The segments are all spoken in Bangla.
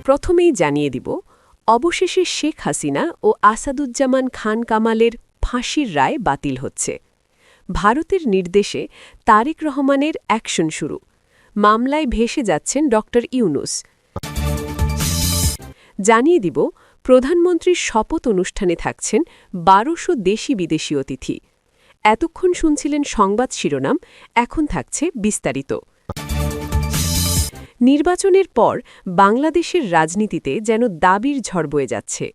প্রথমেই জানিয়ে দিব, অবশেষে শেখ হাসিনা ও আসাদুজ্জামান খান কামালের ফাঁসির রায় বাতিল হচ্ছে। ভারতের নির্দেশে তারেক রহমানের অ্যাকশন শুরু। মামলায় ভেসে যাচ্ছেন ড. ইউনূস। জানিয়ে দিব, প্রধানমন্ত্রীর শপথ অনুষ্ঠানে থাকছেন ১২০০ দেশি বিদেশি অতিথি। এতক্ষণ শুনছিলেন সংবাদ শিরোনাম, এখন থাকছে বিস্তারিত। নির্বাচনের পর বাংলাদেশের রাজনীতিতে যেন দাবির ঝড় বয়ে যাচ্ছে।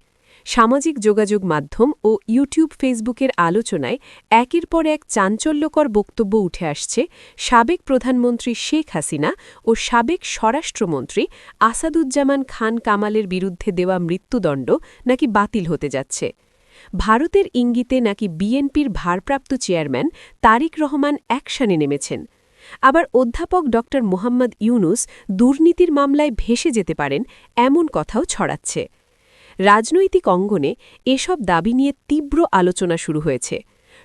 সামাজিক যোগাযোগ মাধ্যম ও ইউটিউব ফেসবুকের আলোচনায় একের পর এক চাঞ্চল্যকর বক্তব্য উঠে আসছে সাবেক প্রধানমন্ত্রী শেখ হাসিনা ও সাবেক স্বরাষ্ট্রমন্ত্রী আসাদুজ্জামান খান কামালের বিরুদ্ধে দেওয়া মৃত্যুদণ্ড নাকি বাতিল হতে যাচ্ছে। ভারতের ইঙ্গিতে নাকি বিএনপির ভারপ্রাপ্ত চেয়ারম্যান তারেক রহমান অ্যাকশনে নেমেছেন। আবার অধ্যাপক ড. মোহাম্মদ ইউনূস দুর্নীতির মামলায় ভেসে যেতে পারেন, এমন কথাও ছড়াচ্ছে। রাজনৈতিক অঙ্গনে এসব দাবি নিয়ে তীব্র আলোচনা শুরু হয়েছে।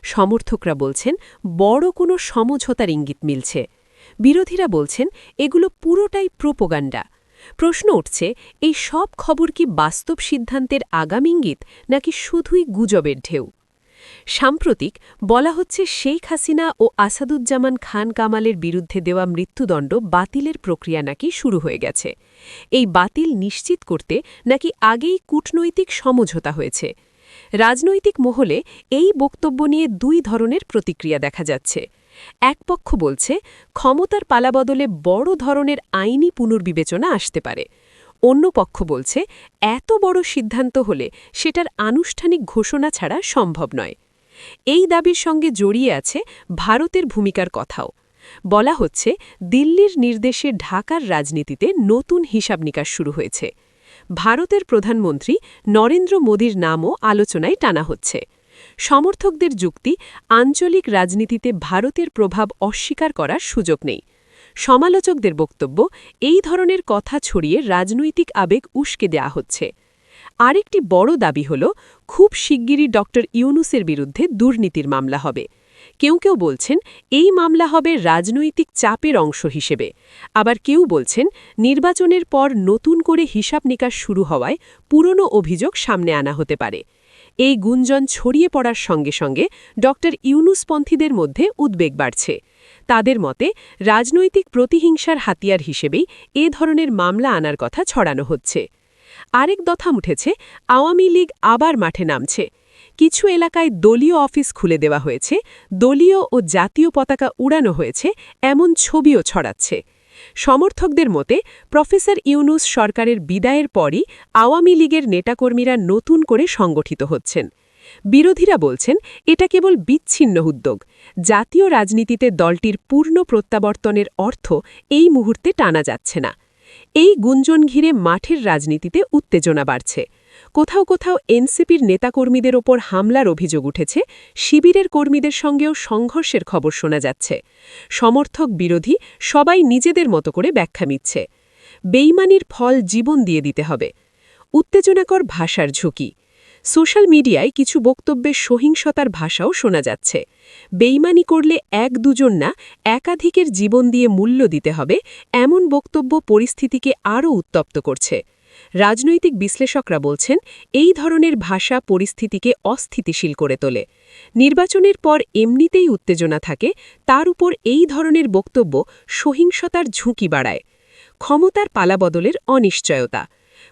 সমর্থকরা বলছেন বড় কোনো সমঝোতার ইঙ্গিত মিলছে। বিরোধীরা বলছেন এগুলো পুরোটাই প্রোপাগান্ডা। প্রশ্ন উঠছে, এই সব খবর কি বাস্তব সিদ্ধান্তের আগাম ইঙ্গিত নাকি শুধুই গুজবের ঢেউ? সাম্প্রতিক বলা হচ্ছে শেখ হাসিনা ও আসাদুজ্জামান খান কামালের বিরুদ্ধে দেওয়া মৃত্যুদণ্ড বাতিলের প্রক্রিয়া নাকি শুরু হয়ে গেছে। এই বাতিল নিশ্চিত করতে নাকি আগেই কূটনৈতিক সমঝোতা হয়েছে। রাজনৈতিক মহলে এই বক্তব্য নিয়ে দুই ধরনের প্রতিক্রিয়া দেখা যাচ্ছে। এক পক্ষ বলছে ক্ষমতার পালাবদলে বড় ধরনের আইনি পুনর্বিবেচনা আসতে পারে। অন্য পক্ষ বলছে এত বড় সিদ্ধান্ত হলে সেটার আনুষ্ঠানিক ঘোষণা ছাড়া সম্ভব নয়। এই দাবির সঙ্গে জড়িয়ে আছে ভারতের ভূমিকার কথাও। বলা হচ্ছে দিল্লির নির্দেশে ঢাকার রাজনীতিতে নতুন হিসাব নিকাশ শুরু হয়েছে। ভারতের প্রধানমন্ত্রী নরেন্দ্র মোদীর নামও আলোচনায় টানা হচ্ছে। সমর্থকদের যুক্তি, আঞ্চলিক রাজনীতিতে ভারতের প্রভাব অস্বীকার করার সুযোগ নেই। সমালোচকদের বক্তব্য, এই ধরনের কথা ছড়িয়ে রাজনৈতিক আবেগ উস্কে দেয়া হচ্ছে। আরেকটি বড় দাবি হল খুব শিগগিরই ড. ইউনূসের বিরুদ্ধে দুর্নীতির মামলা হবে। কেউ কেউ বলছেন এই মামলা হবে রাজনৈতিক চাপের অংশ হিসেবে। আবার কেউ বলছেন নির্বাচনের পর নতুন করে হিসাব নিকাশ শুরু হওয়ায় পুরনো অভিযোগ সামনে আনা হতে পারে। এই গুঞ্জন ছড়িয়ে পড়ার সঙ্গে সঙ্গে ড. ইউনূসপন্থীদের মধ্যে উদ্বেগ বাড়ছে। তাদের মতে রাজনৈতিক প্রতিহিংসার হাতিয়ার হিসেবেই এ ধরনের মামলা আনার কথা ছড়ানো হচ্ছে। আরেক দফা উঠেছে, আওয়ামী লীগ আবার মাঠে নামছে। কিছু এলাকায় দলীয় অফিস খুলে দেওয়া হয়েছে, দলীয় ও জাতীয় পতাকা উড়ানো হয়েছে, এমন ছবিও ছড়াচ্ছে। সমর্থকদের মতে প্রফেসর ইউনূস সরকারের বিদায়ের পরই আওয়ামী লীগের নেতাকর্মীরা নতুন করে সংগঠিত হচ্ছেন। বিরোধীরা বলছেন এটা কেবল বিচ্ছিন্ন উদ্যোগ। জাতীয় রাজনীতিতে দলটির পূর্ণ প্রত্যাবর্তনের অর্থ এই মুহূর্তে টানা যাচ্ছে না। এই গুঞ্জন ঘিরে মাঠের রাজনীতিতে উত্তেজনা বাড়ছে। কোথাও কোথাও এনসিপির নেতাকর্মীদের ওপর হামলার অভিযোগ উঠেছে, শিবিরের কর্মীদের সঙ্গেও সংঘর্ষের খবর শোনা যাচ্ছে। সমর্থক বিরোধী সবাই নিজেদের মতো করে ব্যাখ্যা নিচ্ছে। বেইমানির ফল জীবন দিয়ে দিতে হবে। উত্তেজনাকর ভাষার ঝুঁকি। সোশ্যাল মিডিয়ায় কিছু বক্তব্যে সহিংসতার ভাষাও শোনা যাচ্ছে। বেইমানি করলে এক দুজন না, একাধিকের জীবন দিয়ে মূল্য দিতে হবে, এমন বক্তব্য পরিস্থিতিকে আরও উত্তপ্ত করছে। রাজনৈতিক বিশ্লেষকরা বলছেন এই ধরনের ভাষা পরিস্থিতিকে অস্থিতিশীল করে তোলে। নির্বাচনের পর এমনিতেই উত্তেজনা থাকে, তার উপর এই ধরনের বক্তব্য সহিংসতার ঝুঁকি বাড়ায়। ক্ষমতার পালাবদলের অনিশ্চয়তা।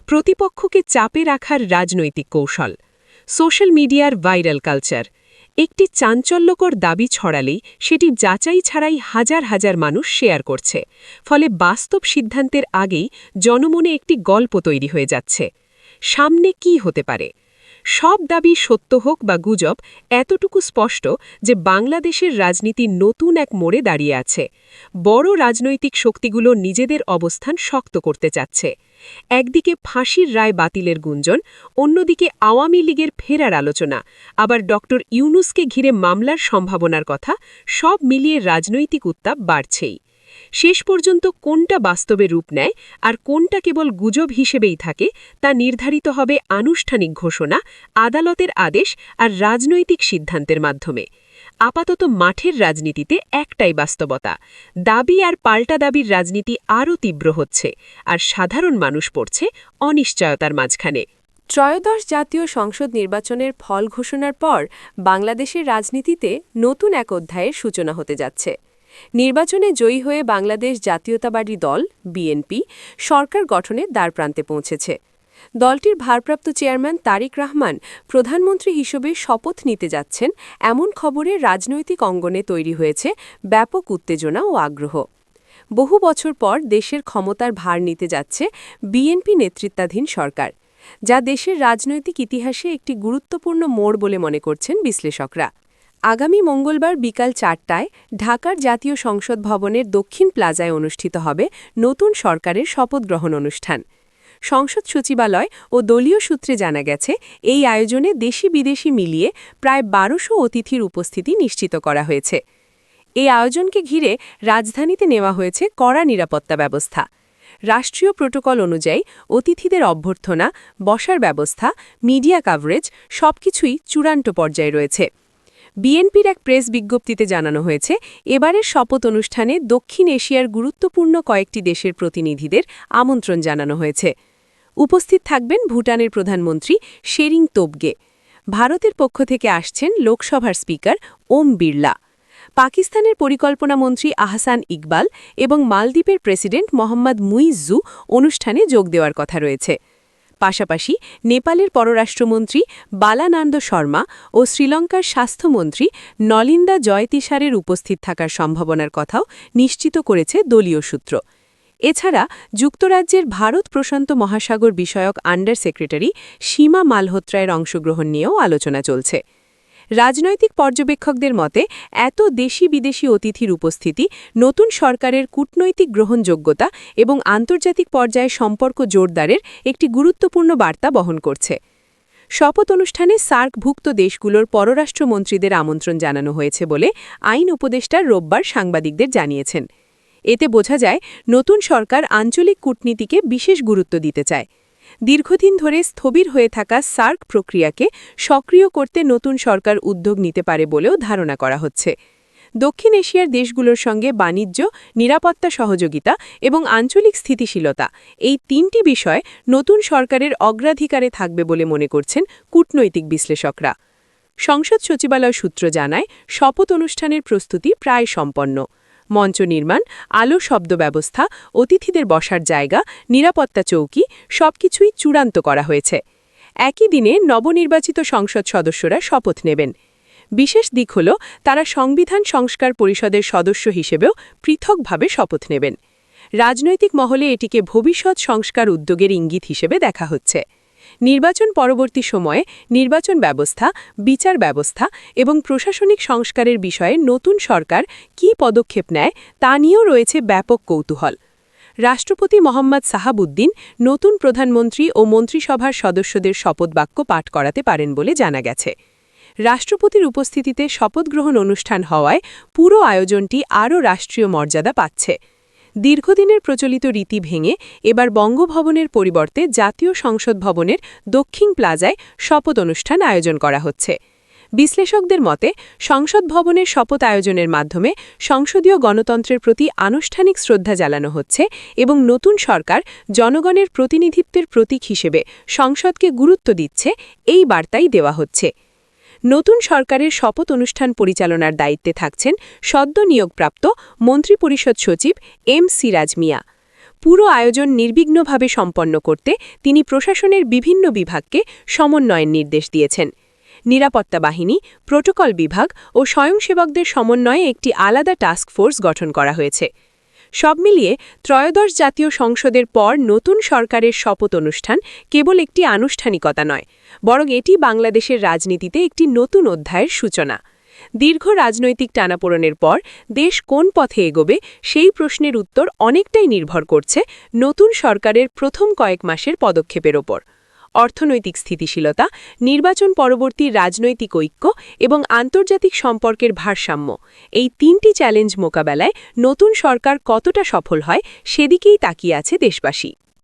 প্রতিপক্ষকে চাপে রাখার রাজনৈতিক কৌশল। সোশ্যাল মিডিয়ার ভাইরাল কালচার। একটি চাঞ্চল্যকর দাবি ছড়ালেই সেটি যাচাই ছাড়াই হাজার হাজার মানুষ শেয়ার করছে। ফলে বাস্তব সিদ্ধান্তের আগেই জনমনে একটি গল্প তৈরি হয়ে যাচ্ছে। সামনে কি হতে পারে? সব দাবি সত্য হোক বা গুজব, এতটুকু স্পষ্ট যে বাংলাদেশের রাজনীতি নতুন এক মোড়ে দাঁড়িয়ে আছে। বড় রাজনৈতিক শক্তিগুলো নিজেদের অবস্থান শক্ত করতে চাচ্ছে। একদিকে ফাঁসির রায় বাতিলের গুঞ্জন, অন্যদিকে আওয়ামী লীগের ফেরার আলোচনা, আবার ড. ইউনূসকে ঘিরে মামলার সম্ভাবনার কথা, সব মিলিয়ে রাজনৈতিক উত্তাপ বাড়ছেই। শেষ পর্যন্ত কোনটা বাস্তবে রূপ নেয় আর কোনটা কেবল গুজব হিসেবেই থাকে তা নির্ধারিত হবে আনুষ্ঠানিক ঘোষণা, আদালতের আদেশ আর রাজনৈতিক সিদ্ধান্তের মাধ্যমে। আপাতত মাঠের রাজনীতিতে একটাই বাস্তবতা, দাবি আর পাল্টা দাবির রাজনীতি আরও তীব্র হচ্ছে, আর সাধারণ মানুষ পড়ছে অনিশ্চয়তার মাঝখানে। ত্রয়োদশ জাতীয় সংসদ নির্বাচনের ফল ঘোষণার পর বাংলাদেশের রাজনীতিতে নতুন এক অধ্যায়ের সূচনা হতে যাচ্ছে। নির্বাচনে জয়ী হয়ে বাংলাদেশ জাতীয়তাবাদী দল বিএনপি সরকার গঠনের দ্বারপ্রান্তে পৌঁছেছে। দলটির ভারপ্রাপ্ত চেয়ারম্যান তারেক রহমান প্রধানমন্ত্রী হিসেবে শপথ নিতে যাচ্ছেন, এমন খবরে রাজনৈতিক অঙ্গনে তৈরি হয়েছে ব্যাপক উত্তেজনা ও আগ্রহ। বহু বছর পর দেশের ক্ষমতার ভার নিতে যাচ্ছে বিএনপি নেতৃত্বাধীন সরকার, যা দেশের রাজনৈতিক ইতিহাসে একটি গুরুত্বপূর্ণ মোড় বলে মনে করছেন বিশ্লেষকরা। আগামী মঙ্গলবার বিকাল ৪টায় ঢাকার জাতীয় সংসদ ভবনের দক্ষিণ প্লাজায় অনুষ্ঠিত হবে নতুন সরকারের শপথ গ্রহণ অনুষ্ঠান। সংসদ সচিবালয় ও দলীয় সূত্রে জানা গেছে, এই আয়োজনে দেশি বিদেশি মিলিয়ে প্রায় ১২০০ অতিথির উপস্থিতি নিশ্চিত করা হয়েছে। এই আয়োজনকে ঘিরে রাজধানীতে নেওয়া হয়েছে কড়া নিরাপত্তা ব্যবস্থা। রাষ্ট্রীয় প্রোটোকল অনুযায়ী অতিথিদের অভ্যর্থনা, বসার ব্যবস্থা, মিডিয়া কাভারেজ সবকিছুই চূড়ান্ত পর্যায়ে রয়েছে। বিএনপির এক প্রেস বিজ্ঞপ্তিতে জানানো হয়েছে, এবারের শপথ অনুষ্ঠানে দক্ষিণ এশিয়ার গুরুত্বপূর্ণ কয়েকটি দেশের প্রতিনিধিদের আমন্ত্রণ জানানো হয়েছে। উপস্থিত থাকবেন ভুটানের প্রধানমন্ত্রী শেরিং তোবগে। ভারতের পক্ষ থেকে আসছেন লোকসভার স্পিকার ওম বিড়লা। পাকিস্তানের পরিকল্পনা মন্ত্রী আহসান ইকবাল এবং মালদ্বীপের প্রেসিডেন্ট মোহাম্মদ মুইজ্জু অনুষ্ঠানে যোগ দেওয়ার কথা রয়েছে। পাশাপাশি নেপালের পররাষ্ট্রমন্ত্রী বালানান্দ শর্মা ও শ্রীলঙ্কার স্বাস্থ্যমন্ত্রী নলিন্দা জয়তিসারের উপস্থিত থাকার সম্ভাবনার কথাও নিশ্চিত করেছে দলীয় সূত্র। এছাড়া যুক্তরাজ্যের ভারত প্রশান্ত মহাসাগর বিষয়ক আন্ডার সেক্রেটারি সীমা মালহোত্রায়ের অংশগ্রহণ নিয়েও আলোচনা চলছে। রাজনৈতিক পর্যবেক্ষকদের মতে, এত দেশি বিদেশি অতিথির উপস্থিতি নতুন সরকারের কূটনৈতিক গ্রহণযোগ্যতা এবং আন্তর্জাতিক পর্যায়ে সম্পর্ক জোরদারের একটি গুরুত্বপূর্ণ বার্তা বহন করছে। শপথ অনুষ্ঠানে সার্কভুক্ত দেশগুলোর পররাষ্ট্রমন্ত্রীদের আমন্ত্রণ জানানো হয়েছে বলে আইন উপদেষ্টা রোববার সাংবাদিকদের জানিয়েছেন। এতে বোঝা যায়, নতুন সরকার আঞ্চলিক কূটনীতিকে বিশেষ গুরুত্ব দিতে চায়। দীর্ঘদিন ধরে স্থবির হয়ে থাকা সার্ক প্রক্রিয়াকে সক্রিয় করতে নতুন সরকার উদ্যোগ নিতে পারে বলেও ধারণা করা হচ্ছে। দক্ষিণ এশিয়ার দেশগুলোর সঙ্গে বাণিজ্য, নিরাপত্তা সহযোগিতা এবং আঞ্চলিক স্থিতিশীলতা, এই তিনটি বিষয় নতুন সরকারের অগ্রাধিকারে থাকবে বলে মনে করছেন কূটনৈতিক বিশ্লেষকরা। সংসদ সচিবালয় সূত্র জানায়, শপথ অনুষ্ঠানের প্রস্তুতি প্রায় সম্পন্ন। মঞ্চ নির্মাণ, আলো শব্দ ব্যবস্থা, অতিথিদের বসার জায়গা, নিরাপত্তা চৌকি সবকিছুই চূড়ান্ত করা হয়েছে। একই দিনে নবনির্বাচিত সংসদ সদস্যরা শপথ নেবেন। বিশেষ দিক হল, তারা সংবিধান সংস্কার পরিষদের সদস্য হিসেবেও পৃথকভাবে শপথ নেবেন। রাজনৈতিক মহলে এটিকে ভবিষ্যৎ সংস্কার উদ্যোগের ইঙ্গিত হিসেবে দেখা হচ্ছে। নির্বাচন পরবর্তী সময়ে নির্বাচন ব্যবস্থা, বিচার ব্যবস্থা এবং প্রশাসনিক সংস্কারের বিষয়ে নতুন সরকার কী পদক্ষেপ নেয় তা নিয়েও রয়েছে ব্যাপক কৌতূহল। রাষ্ট্রপতি মোহাম্মদ সাহাবুদ্দিন নতুন প্রধানমন্ত্রী ও মন্ত্রিসভার সদস্যদের শপথবাক্য পাঠ করাতে পারেন বলে জানা গেছে। রাষ্ট্রপতির উপস্থিতিতে শপথগ্রহণ অনুষ্ঠান হওয়ায় পুরো আয়োজনটি আরও রাষ্ট্রীয় মর্যাদা পাচ্ছে। দীর্ঘদিনের প্রচলিত রীতি ভেঙে এবার বঙ্গভবনের পরিবর্তে জাতীয় সংসদ ভবনের দক্ষিণ প্লাজায় শপথ অনুষ্ঠান আয়োজন করা হচ্ছে। বিশ্লেষকদের মতে, সংসদ ভবনের শপথ আয়োজনের মাধ্যমে সংসদীয় গণতন্ত্রের প্রতি আনুষ্ঠানিক শ্রদ্ধা জানানো হচ্ছে এবং নতুন সরকার জনগণের প্রতিনিধিত্বের প্রতীক হিসেবে সংসদকে গুরুত্ব দিচ্ছে, এই বার্তাই দেওয়া হচ্ছে। নতুন সরকারের শপথ অনুষ্ঠান পরিচালনার দায়িত্বে থাকছেন সদ্য নিয়োগপ্রাপ্ত মন্ত্রিপরিষদ সচিব এম সিরাজ মিয়া। পুরো আয়োজন নির্বিঘ্নভাবে সম্পন্ন করতে তিনি প্রশাসনের বিভিন্ন বিভাগকে সমন্বয়ের নির্দেশ দিয়েছেন। নিরাপত্তা বাহিনী, প্রোটোকল বিভাগ ও স্বয়ংসেবকদের সমন্বয়ে একটি আলাদা টাস্ক ফোর্স গঠন করা হয়েছে। সব মিলিয়ে ত্রয়োদশ জাতীয় সংসদের পর নতুন সরকারের শপথ অনুষ্ঠান কেবল একটি আনুষ্ঠানিকতা নয়, বরং এটি বাংলাদেশের রাজনীতিতে একটি নতুন অধ্যায়ের সূচনা। দীর্ঘ রাজনৈতিক টানাপোড়েনের পর দেশ কোন পথে এগোবে সেই প্রশ্নের উত্তর অনেকটাই নির্ভর করছে নতুন সরকারের প্রথম কয়েক মাসের পদক্ষেপের ওপর। অর্থনৈতিক স্থিতিশীলতা, নির্বাচন পরবর্তী রাজনৈতিক ঐক্য এবং আন্তর্জাতিক সম্পর্কের ভারসাম্য, এই তিনটি চ্যালেঞ্জ মোকাবেলায় নতুন সরকার কতটা সফল হয় সেদিকেই তাকিয়ে আছে দেশবাসী।